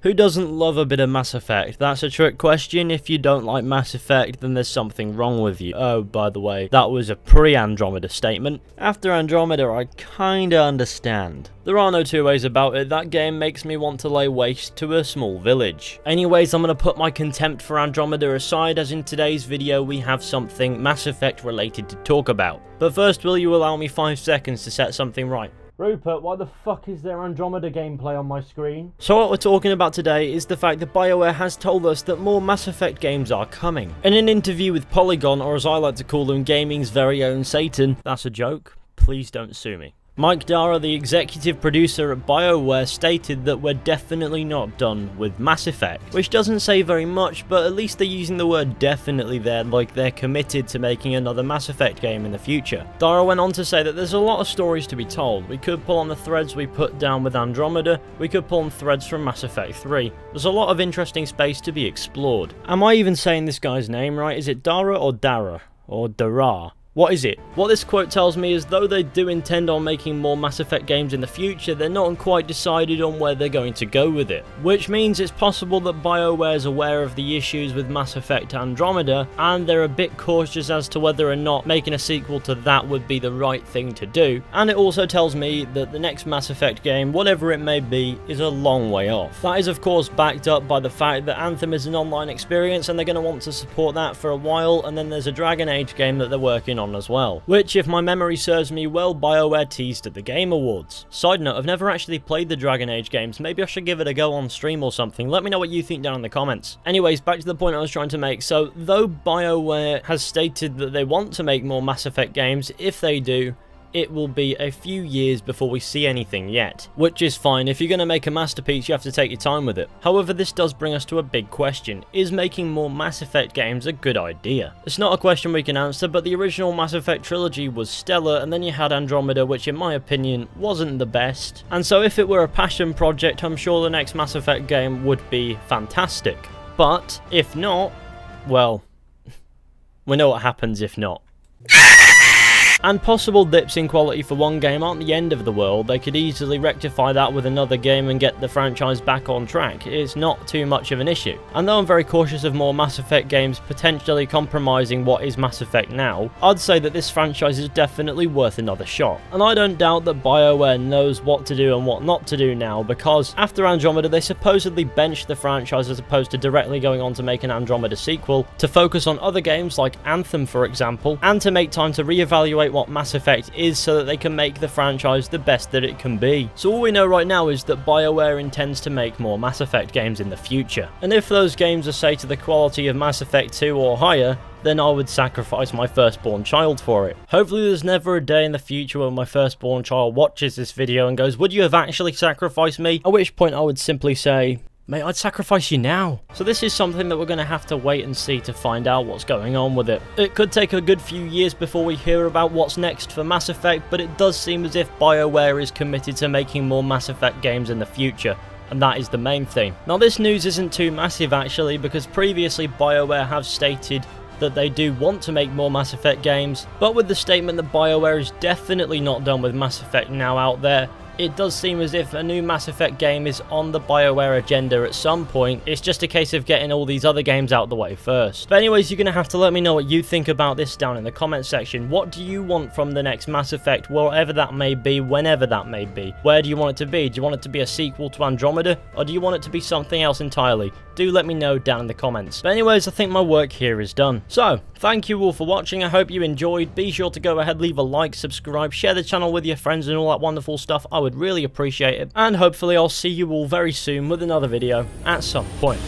Who doesn't love a bit of Mass Effect? That's a trick question. If you don't like Mass Effect, then there's something wrong with you. Oh, by the way, that was a pre-Andromeda statement. After Andromeda, I kinda understand. There are no two ways about it, that game makes me want to lay waste to a small village. Anyways, I'm gonna put my contempt for Andromeda aside, as in today's video we have something Mass Effect related to talk about. But first, will you allow me 5 seconds to set something right? Rupert, why the fuck is there Andromeda gameplay on my screen? So what we're talking about today is the fact that BioWare has told us that more Mass Effect games are coming. In an interview with Polygon, or as I like to call him, gaming's very own Satan, that's a joke, please don't sue me. Mike Dara, the executive producer at BioWare, stated that we're definitely not done with Mass Effect, which doesn't say very much, but at least they're using the word definitely there, like they're committed to making another Mass Effect game in the future. Dara went on to say that there's a lot of stories to be told. We could pull on the threads we put down with Andromeda, we could pull on threads from Mass Effect 3. There's a lot of interesting space to be explored. Am I even saying this guy's name right? Is it Dara or Dara? Or Dara? What is it? What this quote tells me is though they do intend on making more Mass Effect games in the future, they're not quite decided on where they're going to go with it. Which means it's possible that BioWare is aware of the issues with Mass Effect Andromeda, and they're a bit cautious as to whether or not making a sequel to that would be the right thing to do. And it also tells me that the next Mass Effect game, whatever it may be, is a long way off. That is of course backed up by the fact that Anthem is an online experience and they're going to want to support that for a while, and then there's a Dragon Age game that they're working on as well, which, if my memory serves me well, BioWare teased at the Game Awards. Side note, I've never actually played the Dragon Age games, maybe I should give it a go on stream or something. Let me know what you think down in the comments. Anyways, back to the point I was trying to make. So, though BioWare has stated that they want to make more Mass Effect games, if they do, it will be a few years before we see anything yet. Which is fine, if you're going to make a masterpiece you have to take your time with it. However, this does bring us to a big question. Is making more Mass Effect games a good idea? It's not a question we can answer, but the original Mass Effect trilogy was stellar, and then you had Andromeda, which in my opinion wasn't the best. And so if it were a passion project, I'm sure the next Mass Effect game would be fantastic. But if not, well, we know what happens if not. And possible dips in quality for one game aren't the end of the world. They could easily rectify that with another game and get the franchise back on track. It's not too much of an issue. And though I'm very cautious of more Mass Effect games potentially compromising what is Mass Effect now, I'd say that this franchise is definitely worth another shot. And I don't doubt that BioWare knows what to do and what not to do now, because after Andromeda they supposedly benched the franchise as opposed to directly going on to make an Andromeda sequel, to focus on other games like Anthem for example, and to make time to reevaluate what Mass Effect is so that they can make the franchise the best that it can be. So all we know right now is that BioWare intends to make more Mass Effect games in the future. And if those games are, say, to the quality of Mass Effect 2 or higher, then I would sacrifice my firstborn child for it. Hopefully there's never a day in the future when my firstborn child watches this video and goes, "Would you have actually sacrificed me?" At which point I would simply say, "Mate, I'd sacrifice you now." So this is something that we're going to have to wait and see to find out what's going on with it. It could take a good few years before we hear about what's next for Mass Effect, but it does seem as if BioWare is committed to making more Mass Effect games in the future. And that is the main thing. Now this news isn't too massive actually, because previously BioWare have stated that they do want to make more Mass Effect games, but with the statement that BioWare is definitely not done with Mass Effect now out there, it does seem as if a new Mass Effect game is on the BioWare agenda at some point. It's just a case of getting all these other games out the way first. But anyways, you're going to have to let me know what you think about this down in the comment section. What do you want from the next Mass Effect, whatever that may be, whenever that may be? Where do you want it to be? Do you want it to be a sequel to Andromeda, or do you want it to be something else entirely? Do let me know down in the comments. But anyways, I think my work here is done. So, thank you all for watching. I hope you enjoyed. Be sure to go ahead, leave a like, subscribe, share the channel with your friends and all that wonderful stuff. I would really appreciate it. And hopefully I'll see you all very soon with another video at some point.